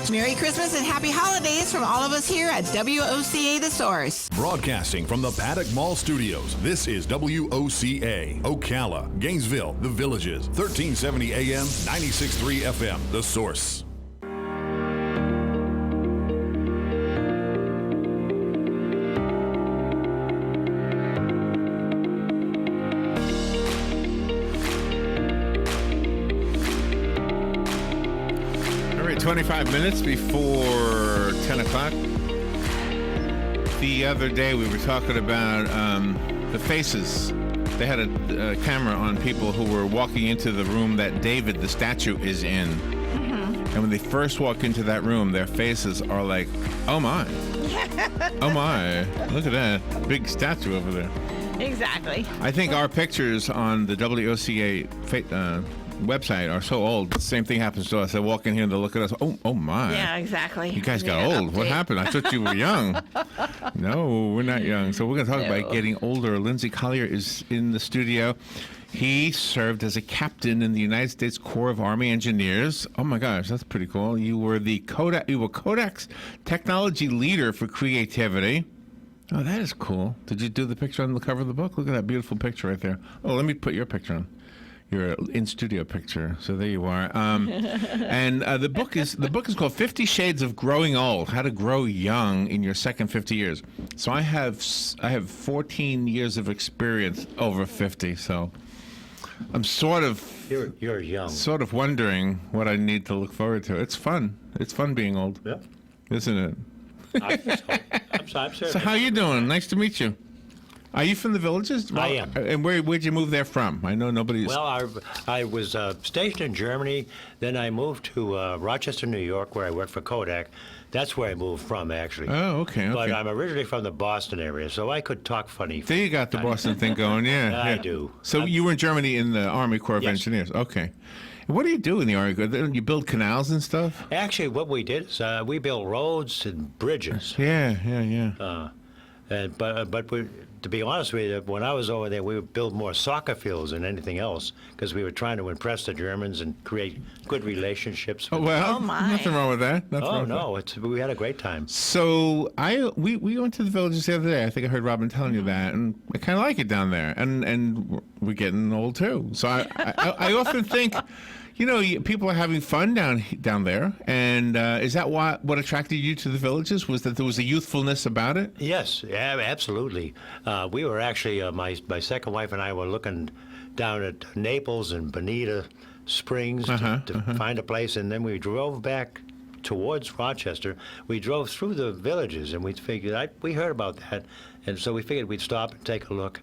Merry Christmas and Happy Holidays from all of us here at WOCA The Source. Broadcasting from the Paddock Mall Studios, this is WOCA, Ocala, Gainesville, The Villages, 1370 AM, 96.3 FM, The Source. All right, 25 minutes before 10 o'clock. The other day we were talking about the faces. They had a camera on people who were walking into the room that David, the statue, is in. And when they first walk into that room, their faces are like, oh my. Oh my. Look at that. Big statue over there. Exactly. I think our pictures on the WOCA website are so old. The same thing happens to us. They walk in here and they look at us. Oh my. Yeah, exactly. You guys got old. What happened? I thought you were young. No, we're not young. So we're going to talk about getting older. Lindsay Collier is in the studio. He served as a captain in the United States Corps of Army Engineers. Oh my gosh, that's pretty cool. You were Kodak's technology leader for creativity. Oh, that is cool. Did you do the picture on the cover of the book? Look at that beautiful picture right there. Oh, let me put your picture on. Your in-studio picture. So there you are. And the book is called 50 Shades of Growing Old: How to Grow Young in Your Second 50 Years. So I have 14 years of experience over 50. So I'm sort of you're young. Sort of wondering what I need to look forward to. It's fun. It's fun being old. Yeah. Isn't it? I think so. I'm So how you doing? Nice to meet you. Are you from the Villages? I am. And where'd you move there from? I know nobody's... Well, I was stationed in Germany. Then I moved to Rochester, New York, where I worked for Kodak. That's where I moved from, actually. Oh, okay. But I'm originally from the Boston area, so I could talk funny. There you got the Boston thing going, yeah. I do. So you were in Germany in the Army Corps of Yes. Engineers. Okay. And what do you do in the Army Corps? You build canals and stuff? Actually, what we did is we built roads and bridges. Yeah. But to be honest with you, when I was over there, we would build more soccer fields than anything else because we were trying to impress the Germans and create good relationships. Oh, well, Oh, my. nothing wrong with that. We had a great time. So we went to the Villages the other day. I think I heard Robin telling you that, and I kind of like it down there. And we're getting old too. So I often think, people are having fun down there. And is that what attracted you to the Villages? Was that there was a youthfulness about it? Yes, absolutely. We were actually my second wife and I were looking down at Naples and Bonita Springs to find a place, and then we drove back towards Rochester. We drove through the Villages, and we figured we heard about that, and so we figured we'd stop and take a look.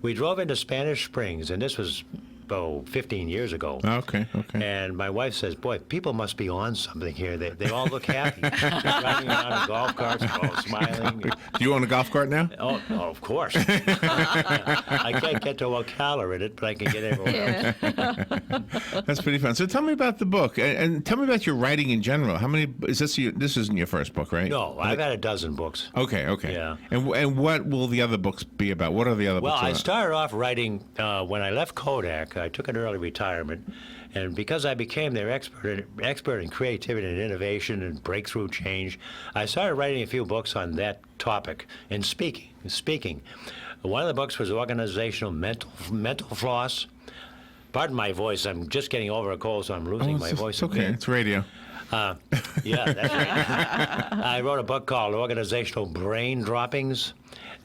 We drove into Spanish Springs, and this was 15 years ago. Okay. And my wife says, boy, people must be on something here. They all look happy. Driving around in golf carts, all smiling. Do you own a golf cart now? Oh, of course. I can't get to Ocala in it, but I can get everywhere else. That's pretty fun. So tell me about the book, and tell me about your writing in general. How many, this isn't your first book, right? No, I've had a dozen books. Okay. Yeah. And what will the other books be about? What are the other books about? Well, I started off writing when I left Kodak. I took an early retirement, and because I became their expert in creativity and innovation and breakthrough change, I started writing a few books on that topic and speaking. One of the books was Organizational Mental Floss. Pardon my voice. I'm just getting over a cold, so I'm losing my voice. It's okay. It's radio. Yeah, that's right. I wrote a book called Organizational Brain Droppings.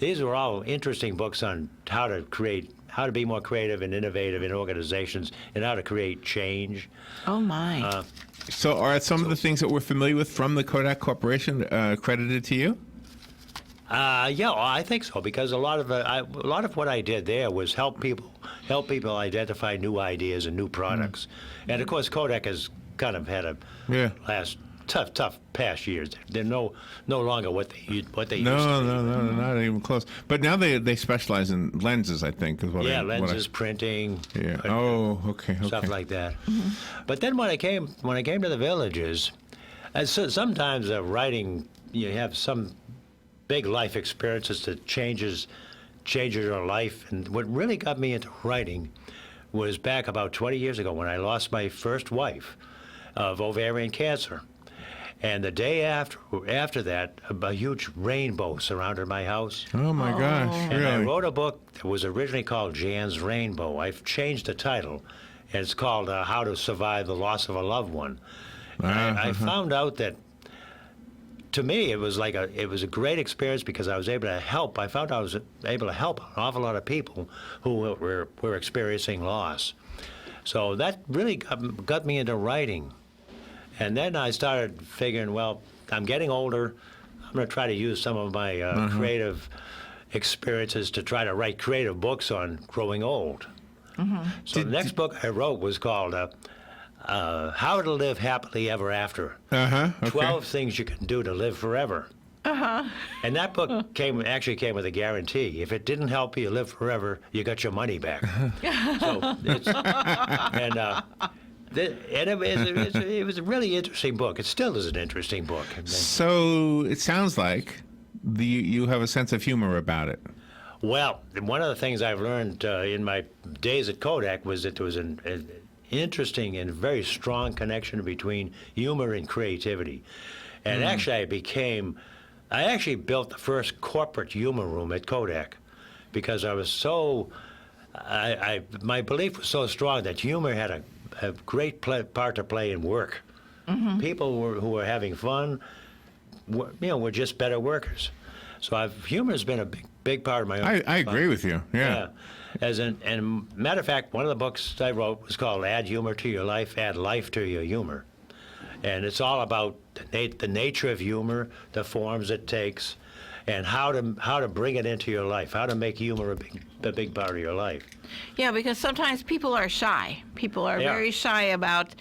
These were all interesting books on how to be more creative and innovative in organizations, and how to create change. Oh, my. So are some of the things that we're familiar with from the Kodak Corporation credited to you? Yeah, I think so, because a lot of what I did there was help people identify new ideas and new products. And of course, Kodak has kind of had a last tough past years. They're no longer what they used to be. No, not even close. But now they specialize in lenses, I think. Lenses, printing. Yeah. Okay. Stuff like that. Mm-hmm. But then when I came to the Villages, sometimes writing, you have some big life experiences that changes your life. And what really got me into writing was back about 20 years ago when I lost my first wife of ovarian cancer. And the day after that, a huge rainbow surrounded my house. Oh my gosh! And I Really? wrote a book that was originally called Jan's Rainbow. I've changed the title. And it's called How to Survive the Loss of a Loved One. And I found out that, to me, it was a great experience because I was able to help. I found I was able to help an awful lot of people who were experiencing loss. So that really got me into writing. And then I started figuring, well, I'm getting older. I'm going to try to use some of my creative experiences to try to write creative books on growing old. So the next book I wrote was called How to Live Happily Ever After. Okay. 12 Things You Can Do to Live Forever. And that book actually came with a guarantee. If it didn't help you live forever, you got your money back. So it's, it was a really interesting book. It still is an interesting book. So it sounds like you have a sense of humor about it. Well, one of the things I've learned in my days at Kodak was that there was an interesting and very strong connection between humor and creativity. And actually, I actually built the first corporate humor room at Kodak because I was so, my belief was so strong that humor had a great part to play in work. People who were having fun, were just better workers. So humor has been a big part of my own. I agree with you. Yeah. And matter of fact, one of the books I wrote was called Add Humor to Your Life, Add Life to Your Humor. And it's all about the nature of humor, the forms it takes, and how to bring it into your life, how to make humor a big part of your life. Yeah, because sometimes people are shy. People are very shy about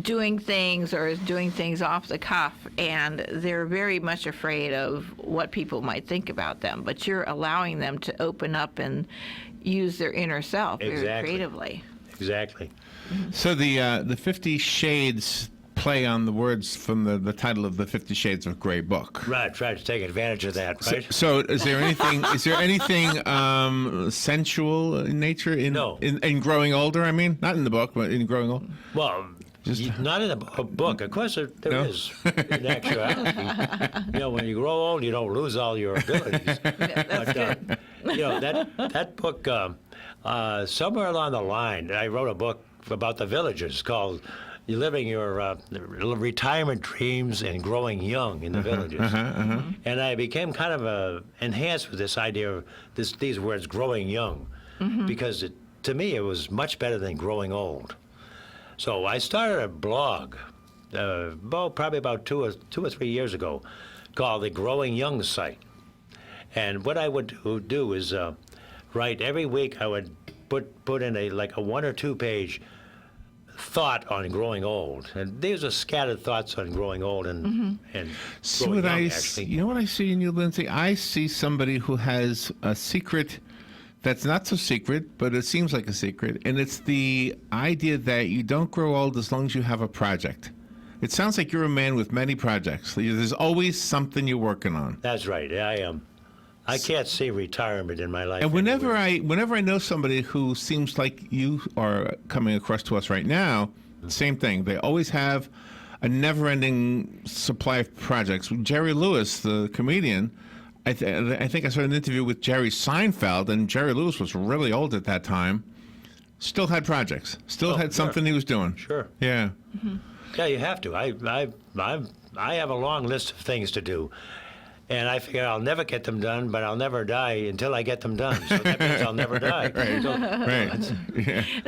doing things or doing things off the cuff, and they're very much afraid of what people might think about them. But you're allowing them to open up and use their inner self very creatively. Exactly. So the 50 Shades play on the words from the title of the 50 Shades of Grey book. Right, try to take advantage of that, right? So is there anything sensual in nature in growing older? I mean, not in the book, but in growing old. Well, not in a book. Of course, there is in actuality. When you grow old, you don't lose all your abilities. That's good. That book, somewhere along the line, I wrote a book about the villages called "You're Living Your Retirement Dreams and Growing Young in the Villages." And I became kind of enhanced with this idea of these words, growing young, because to me it was much better than growing old. So I started a blog, probably about two or 3 years ago, called the Growing Young site. And what I would do is write every week. I would put in a 1 or 2 page thought on growing old, and these are scattered thoughts on growing old and growing young, actually. You know what I see in you, Lindsay? I see somebody who has a secret that's not so secret, but it seems like a secret, and it's the idea that you don't grow old as long as you have a project. It sounds like you're a man with many projects. There's always something you're working on. That's right. I am. I can't see retirement in my life. And whenever I know somebody who seems like you are coming across to us right now, same thing. They always have a never-ending supply of projects. Jerry Lewis, the comedian, I think I saw an interview with Jerry Seinfeld, and Jerry Lewis was really old at that time. Still had projects. Still had something he was doing. Sure. Yeah. Yeah, you have to. I have a long list of things to do. And I figure I'll never get them done, but I'll never die until I get them done. So that means I'll never die. Right.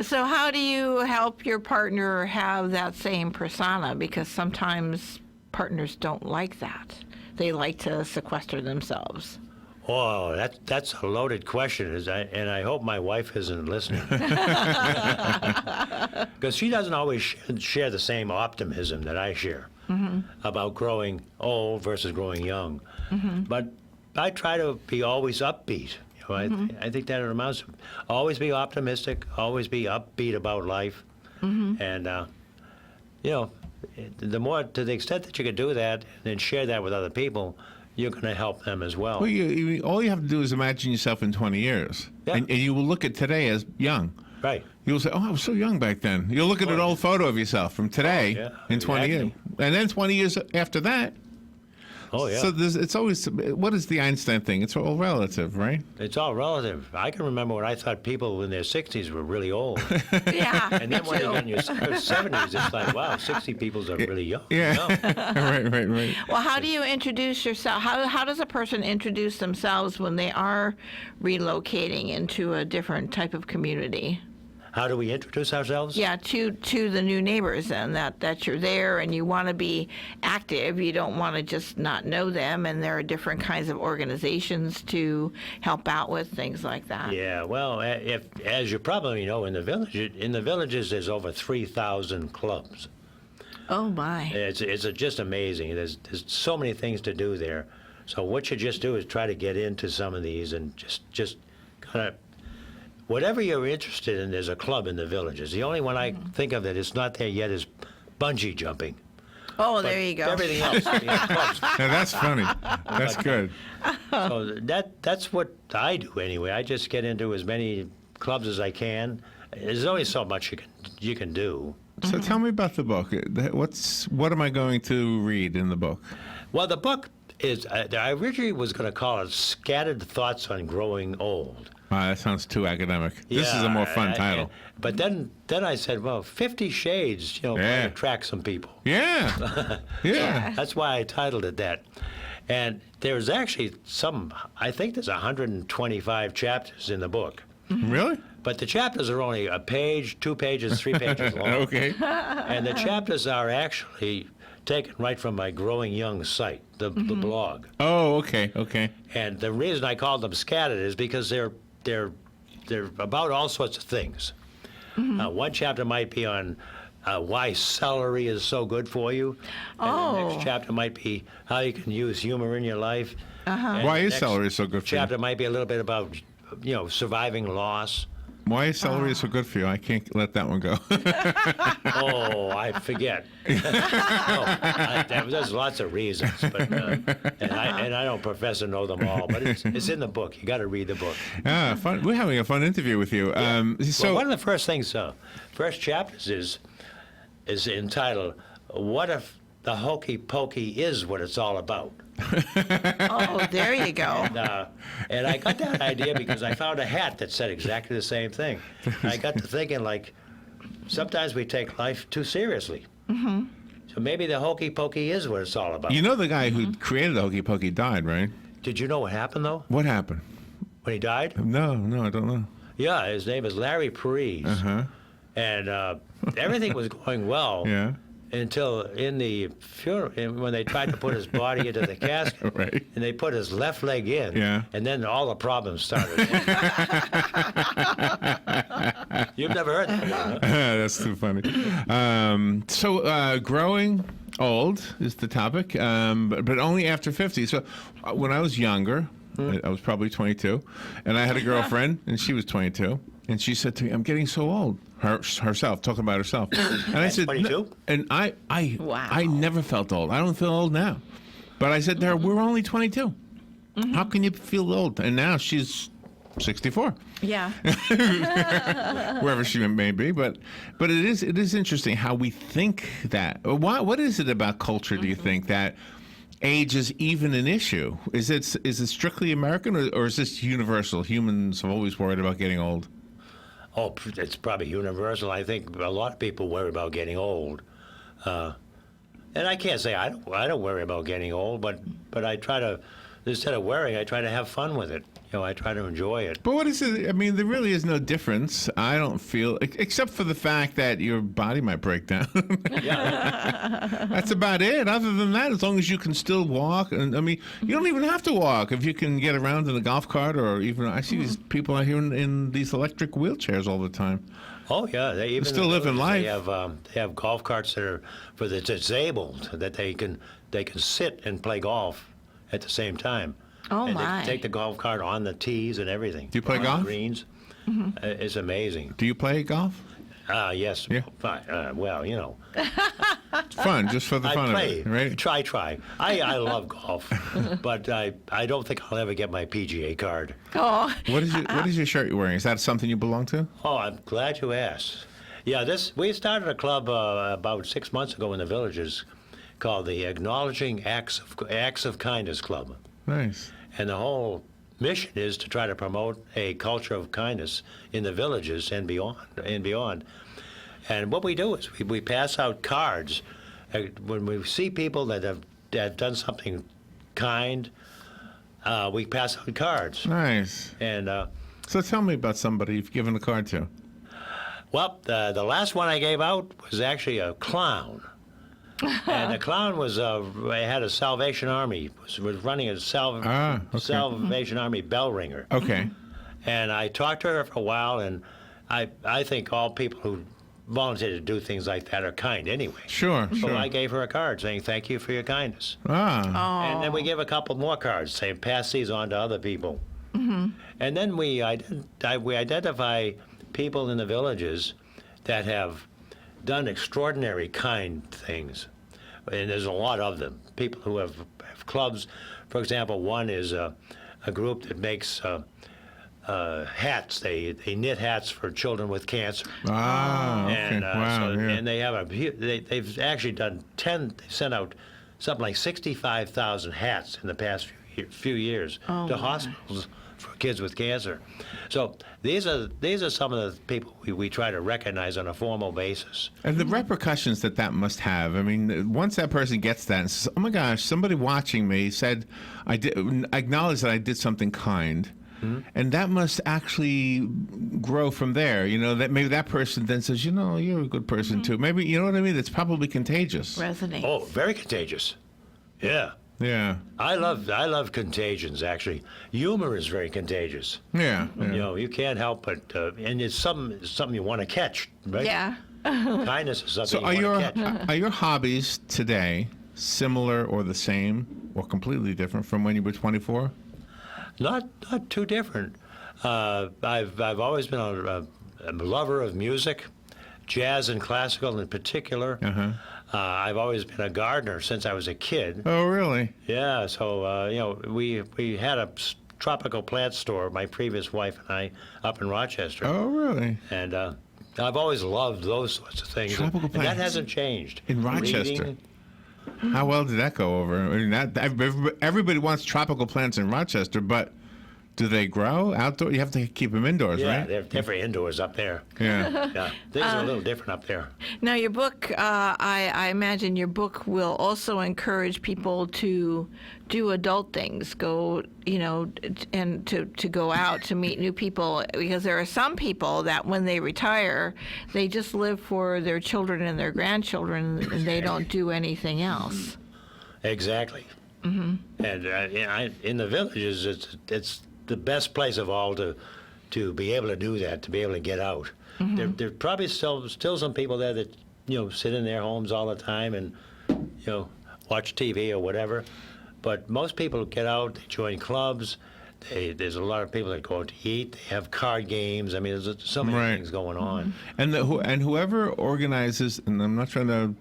So how do you help your partner have that same persona? Because sometimes partners don't like that. They like to sequester themselves. Oh, that's a loaded question, and I hope my wife isn't listening. Because she doesn't always share the same optimism that I share about growing old versus growing young. But I try to be always upbeat. I think that it amounts to always be optimistic, always be upbeat about life. And, the more, to the extent that you can do that and share that with other people, you're going to help them as well. Well, all you have to do is imagine yourself in 20 years. Yeah. And you will look at today as young. Right. You'll say, oh, I was so young back then. You'll look at an old photo of yourself from today in 20 years. And then 20 years after that. Oh, yeah. So it's always, what is the Einstein thing? It's all relative, right? It's all relative. I can remember when I thought people in their 60s were really old. Yeah. And then when you're in your 70s, it's like, wow, 60 people are really young. Yeah. You know? Right. Well, how do you introduce yourself? How does a person introduce themselves when they are relocating into a different type of community? How do we introduce ourselves? Yeah, to the new neighbors, and that you're there and you want to be active. You don't want to just not know them, and there are different kinds of organizations to help out with things like that. Yeah, well, as you probably know, in the villages, there's over 3,000 clubs. Oh my! It's just amazing. There's so many things to do there. So what you just do is try to get into some of these and just kind of. Whatever you're interested in, there's a club in the villages. The only one I think of that is not there yet is bungee jumping. Oh, there you go. Everything else, clubs. Now, that's funny. That's good. So that's what I do anyway. I just get into as many clubs as I can. There's only so much you can do. So tell me about the book. What am I going to read in the book? Well, the book is, I originally was going to call it Scattered Thoughts on Growing Old. Wow, that sounds too academic. This is a more fun title. But then I said, well, 50 Shades, might attract some people. Yeah. Yeah. That's why I titled it that. And there's actually I think there's 125 chapters in the book. Really? But the chapters are only a page, 2 pages, 3 pages long. Okay. And the chapters are actually taken right from my Growing Young site, the blog. Oh, okay. And the reason I called them scattered is because they're about all sorts of things. One chapter might be on why celery is so good for you. And the next chapter might be how you can use humor in your life. And Why the is next celery so good for you? chapter might be a little bit about, surviving loss. Why is celery so good for you? I can't let that one go. Oh, I forget. There's lots of reasons, but and I don't profess to know them all. But it's in the book. You got to read the book. Fun. We're having a fun interview with you. Well, one of the first chapters is entitled "What if the hokey pokey is what it's all about?" Oh, there you go. And I got that idea because I found a hat that said exactly the same thing. I got to thinking, like, sometimes we take life too seriously. So maybe the hokey pokey is what it's all about. You know the guy who created the hokey pokey died, right? Did you know what happened, though, What happened? when he died? No, I don't know. Yeah, his name is Larry Parise. And everything was going well. Yeah. Until in the funeral, when they tried to put his body into the casket, Right. and they put his left leg in, Yeah. and then all the problems started. You've never heard that, huh? That's too funny. So growing old is the topic, but only after 50. So when I was younger, I was probably 22, and I had a girlfriend, and she was 22, and she said to me, "I'm getting so old." Herself, talking about herself. And I said, 22? "No." And Wow. I never felt old. I don't feel old now. But I said to her, "We're only 22. How can you feel old?" And now she's 64. Yeah. Wherever she may be, but it is interesting how we think that. What is it about culture? Do you think that age is even an issue? Is it strictly American, or is this universal? Humans have always worried about getting old. Oh, it's probably universal. I think a lot of people worry about getting old, and I can't say I don't worry about getting old, but I try to, instead of worrying, I try to have fun with it. I try to enjoy it. But what is it? I mean, there really is no difference. I don't feel, except for the fact that your body might break down. Yeah. That's about it. Other than that, as long as you can still walk, and I mean, you don't even have to walk if you can get around in a golf cart, or even I see these people out here in these electric wheelchairs all the time. Oh yeah, they even still living life. They have golf carts that are for the disabled, that they can sit and play golf at the same time. Oh, and my. They take the golf cart on the tees and everything. Do you play on golf? The greens. It's amazing. Do you play golf? Yes. Yeah. Well, It's fun, just for the I fun play. of it, right? Try. I love golf, but I don't think I'll ever get my PGA card. Oh. What is your shirt you're wearing? Is that something you belong to? Oh, I'm glad you asked. Yeah, we started a club about 6 months ago in the villages called the Acknowledging Acts of Kindness Club. Nice. And the whole mission is to try to promote a culture of kindness in the villages and beyond. And what we do is we pass out cards. When we see people that have done something kind, we pass out cards. Nice. And so tell me about somebody you've given a card to. well, the last one I gave out was actually a clown. And the clown had a Salvation Army, was running a Salvation Army bell ringer. Okay. And I talked to her for a while, and I think all people who volunteer to do things like that are kind anyway. Sure. So I gave her a card saying, thank you for your kindness. And then we give a couple more cards saying, pass these on to other people. And then we identify people in the villages that have done extraordinary kind things. And there's a lot of them. People who have clubs. For example, one is a group that makes hats. They knit hats for children with cancer. Okay. And, Wow. and they have they've actually done they sent out something like 65,000 hats in the past few years to hospitals for kids with cancer. So these are some of the people we try to recognize on a formal basis. And the repercussions that must have. I mean, once that person gets that and says, oh my gosh, somebody watching me said, I acknowledged that I did something kind. And that must actually grow from there. That maybe that person then says, you're a good person too. Maybe, you know what I mean? It's probably contagious. Resonate. Oh, very contagious. Yeah. Yeah. I love contagions, actually. Humor is very contagious. Yeah. You can't help but, and it's something you want to catch, right? Yeah. Kindness is something So you want to catch. are your hobbies today similar or the same or completely different from when you were 24? Not too different. I've always been a lover of music, jazz and classical in particular. I've always been a gardener since I was a kid. Oh, really? Yeah. So we had a tropical plant store, my previous wife and I, up in Rochester. Oh, really? And I've always loved those sorts of things. Tropical and that plants. hasn't changed. In Rochester? Reading, How well did that go over? I mean, everybody wants tropical plants in Rochester, but do they grow outdoor? You have to keep them indoors, yeah, right? they're different indoors up there. Yeah. Yeah, things are a little different up there. Now, your book, I imagine your book will also encourage people to do adult things, and to go out to meet new people, because there are some people that when they retire, they just live for their children and their grandchildren, and they don't do anything else. Exactly. And in the villages, it's the best place of all to be able to do that, to be able to get out. There probably still some people there that sit in their homes all the time and watch TV or whatever. But most people get out, they join clubs. There's a lot of people that go out to eat. They have card games. I mean, there's so many things going on. And whoever organizes, and I'm not trying to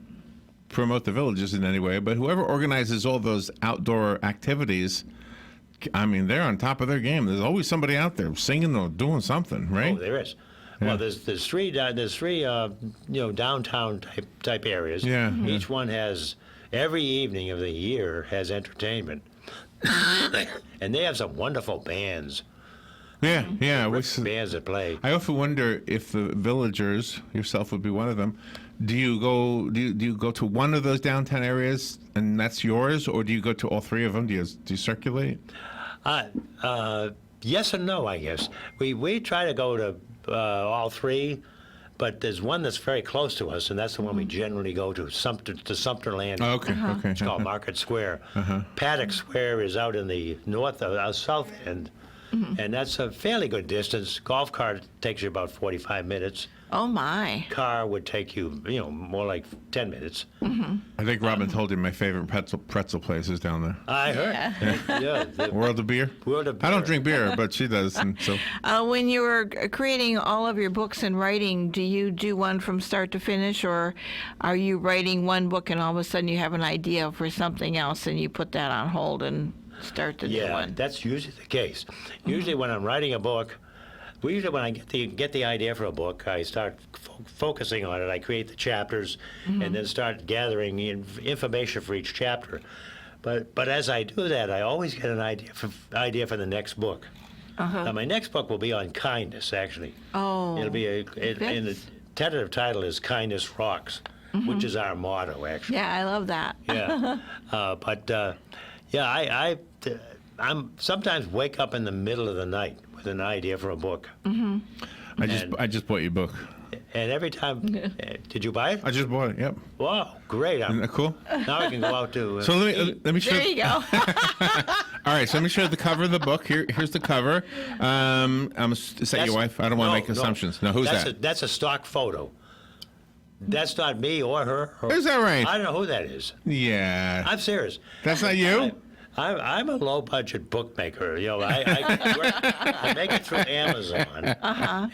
promote the villages in any way, but whoever organizes all those outdoor activities, I mean, they're on top of their game. There's always somebody out there singing or doing something, right? Oh, there is. Yeah. Well, there's three downtown type areas. Yeah. Each one has, every evening of the year has entertainment, and they have some wonderful bands. Yeah. Bands that play. I often wonder if the villagers, yourself would be one of them. Do you go to one of those downtown areas and that's yours, or do you go to all three of them? Do you circulate? Yes and no, I guess. We try to go to all three, but there's one that's very close to us, and that's the one we generally go to, Sumter Landing. Oh, okay. Okay. It's called Market Square. Paddock Square is out in the south end, and that's a fairly good distance. Golf cart takes you about 45 minutes. Oh, my. Car would take you, more like 10 minutes. I think Robin told you my favorite pretzel place is down there. I heard. Yeah. World of Beer? World of Beer. I don't drink beer, but she does. And so. When you were creating all of your books and writing, do you do one from start to finish, or are you writing one book and all of a sudden you have an idea for something else and you put that on hold and start the new one? Yeah, that's usually the case. Usually when I'm writing a book, usually when I get the idea for a book, I start focusing on it. I create the chapters, and then start gathering information for each chapter. But as I do that, I always get an idea for the next book. Now, my next book will be on kindness, actually. Oh. It'll be and the tentative title is "Kindness Rocks," which is our motto, actually. Yeah, I love that. Yeah, I'm sometimes wake up in the middle of the night with an idea for a book. I just bought your book. And every time, did you buy it? I just bought it. Yep. Wow, great! Isn't that cool? Now I can go out to. So let me show. There you go. All right, so let me show the cover of the book. Here's the cover. Is that your wife? I don't want to make assumptions. No, who's that? That's a stock photo. That's not me or her. Is that right? I don't know who that is. Yeah. I'm serious. That's not you? I'm a low-budget bookmaker. You know, I make it through Amazon,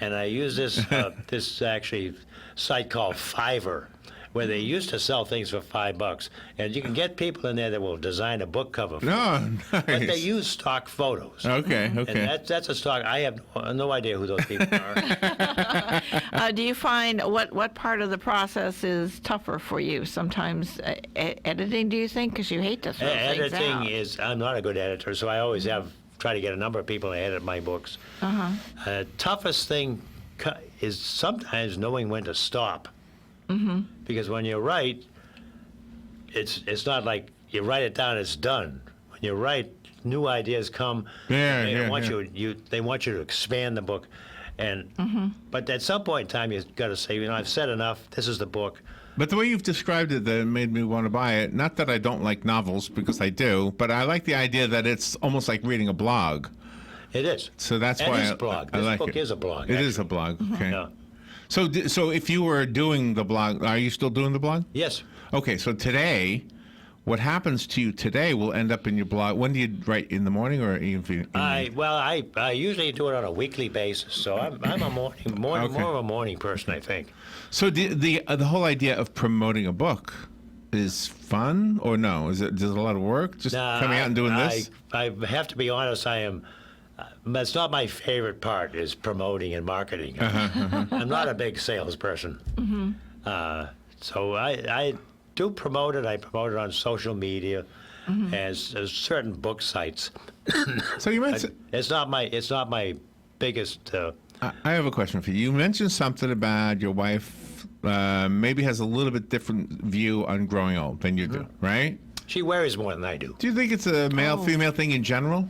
and I use this actually site called Fiverr, where they used to sell things for $5, and you can get people in there that will design a book cover for you. Oh, nice. But they use stock photos. Okay. And that's a stock. I have no idea who those people are. Do you find what part of the process is tougher for you? Sometimes editing, do you think? Because you hate to throw things out. Editing I'm not a good editor, so I always try to get a number of people to edit my books. Toughest thing is sometimes knowing when to stop. Because when you write, it's not like you write it down, it's done. When you write, new ideas come. They want you to expand the book, but at some point in time you've got to say, I've said enough. This is the book. But the way you've described it, that made me want to buy it. Not that I don't like novels, because I do, but I like the idea that it's almost like reading a blog. It is. So that's why it's a blog. I like this book it. is a blog. It is a blog. Okay. Yeah. So if you were doing the blog, are you still doing the blog? Yes. Okay, so today, what happens to you today will end up in your blog. When do you write, in the morning or evening? I usually do it on a weekly basis, so I'm a more of a morning person, I think. So the whole idea of promoting a book is fun or no? Is it a lot of work just coming out and doing this? I have to be honest. That's not my favorite part, is promoting and marketing. I'm not a big salesperson. So I do promote it. I promote it on social media as certain book sites. So you mentioned it's not my biggest. I have a question for you. You mentioned something about your wife maybe has a little bit different view on growing old than you do, right? She worries more than I do. Do you think it's a male-female thing in general?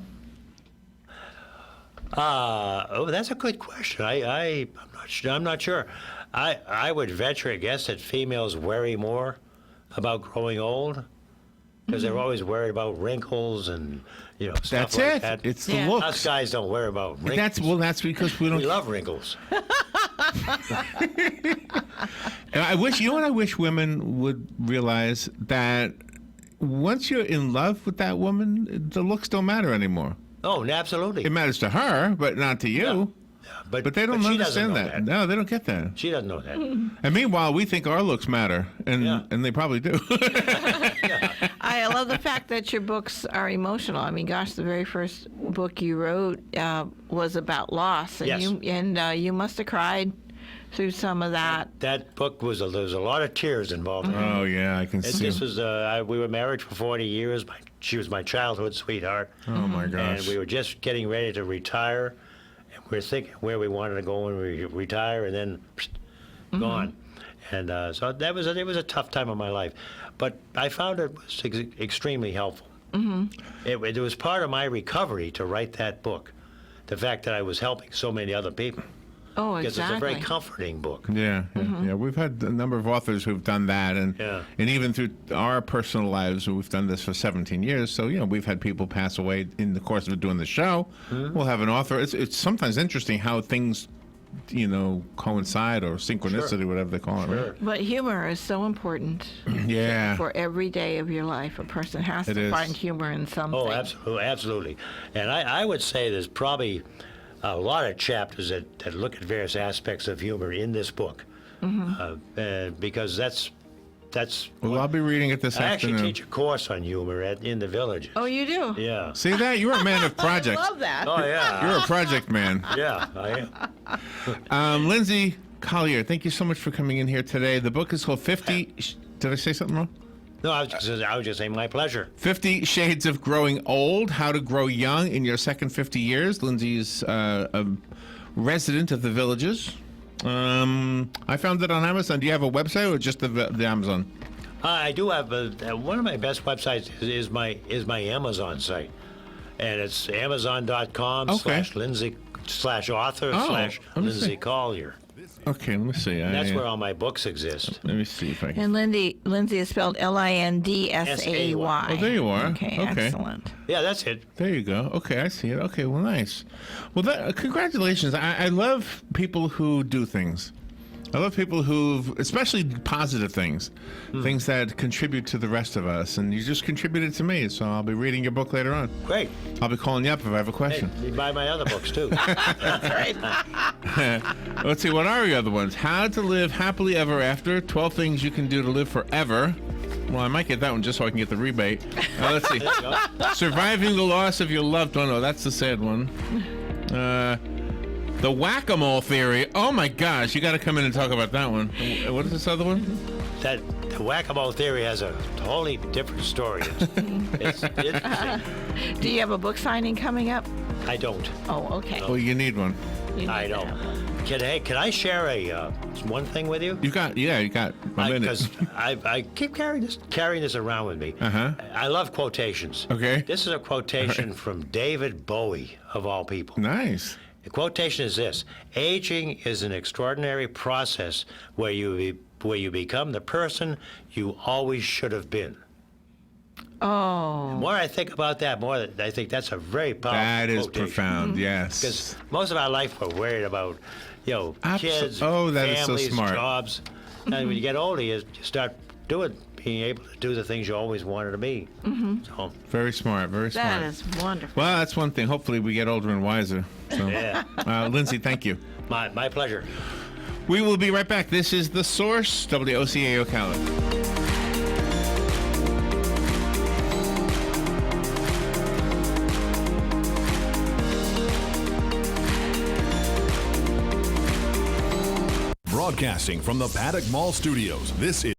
That's a good question. I'm not sure. I would venture a guess that females worry more about growing old because they're always worried about wrinkles and stuff That's like it. that. It's the looks. Us guys don't worry about wrinkles. That's because we don't. We love wrinkles. And I wish women would realize that once you're in love with that woman, the looks don't matter anymore. Oh, absolutely. It matters to her, but not to you. Yeah, but they don't understand that. No, they don't get that. She doesn't know that. And meanwhile, we think our looks matter, and they probably do. I love the fact that your books are emotional. I mean, gosh, the very first book you wrote was about loss, and you must have cried through some of that. That book there was a lot of tears involved. Oh yeah, I can see. This was we were married for 40 years. She was my childhood sweetheart. Oh my gosh! And we were just getting ready to retire, and we were thinking where we wanted to go when we retire, and then gone. And so it was a tough time of my life, but I found it was extremely helpful. It was part of my recovery to write that book, the fact that I was helping so many other people. Oh, exactly. Because it's a very comforting book. Yeah. We've had a number of authors who've done that, and even through our personal lives, we've done this for 17 years. So we've had people pass away in the course of doing the show. We'll have an author. It's sometimes interesting how things, coincide or synchronicity, whatever they call it. Right? But humor is so important. For every day of your life, a person has to find humor in something. Oh, absolutely. And I would say there's probably a lot of chapters that look at various aspects of humor in this book, because that's that's. Well, I'll be reading it this I afternoon. actually teach a course on humor in the villages. Oh, you do? Yeah. See that? You're a man of projects. I love that. Oh yeah. You're a project man. Yeah, I am. Lindsay Collier, thank you so much for coming in here today. The book is called 50... Did I say something wrong? No, I was just saying my pleasure. 50 Shades of Growing Old, How to Grow Young in Your Second 50 Years. Lindsay is a resident of the Villages. I found it on Amazon. Do you have a website or just the Amazon? I do have one of my best websites is my Amazon site, and it's amazon.com/Lindsay/author/Lindsay Collier. Okay, let me see. That's where all my books exist. Let me see if I can. And Lindsay is spelled Lindsay. Oh, there you are. Okay, excellent. Yeah, that's it. There you go. Okay, I see it. Okay, well, nice. Well, congratulations. I love people who do things. I love people especially positive things, things that contribute to the rest of us. And you just contributed to me, so I'll be reading your book later on. Great. I'll be calling you up if I have a question. Hey, you buy my other books, too. That's right. Let's see, what are your other ones? How to Live Happily Ever After, 12 Things You Can Do to Live Forever. Well, I might get that one just so I can get the rebate. Let's see. Surviving the Loss of Your Loved One. Oh, that's the sad one. The Whack-A-Mole Theory. Oh, my gosh. You got to come in and talk about that one. What is this other one? The Whack-A-Mole Theory has a totally different story. It's interesting. Do you have a book signing coming up? I don't. Oh, okay. Well, you need one. I don't. Can I share one thing with you? You got a minute. Because I keep carrying this around with me. Uh-huh. I love quotations. Okay. This is a quotation from David Bowie, of all people. Nice. The quotation is this: aging is an extraordinary process where you become the person you always should have been. Oh. The more I think about that, more I think that's a very powerful That is quotation. profound, yes. Because most of our life we're worried about, kids, that is so families, smart. jobs. And when you get older, you start being able to do the things you always wanted to be. So, Very smart, very smart. That is wonderful. Well, that's one thing. Hopefully we get older and wiser. So, yeah, Lindsay, thank you. my pleasure. We will be right back. This is The Source, WOCA Ocala. Broadcasting from the Paddock Mall Studios, this is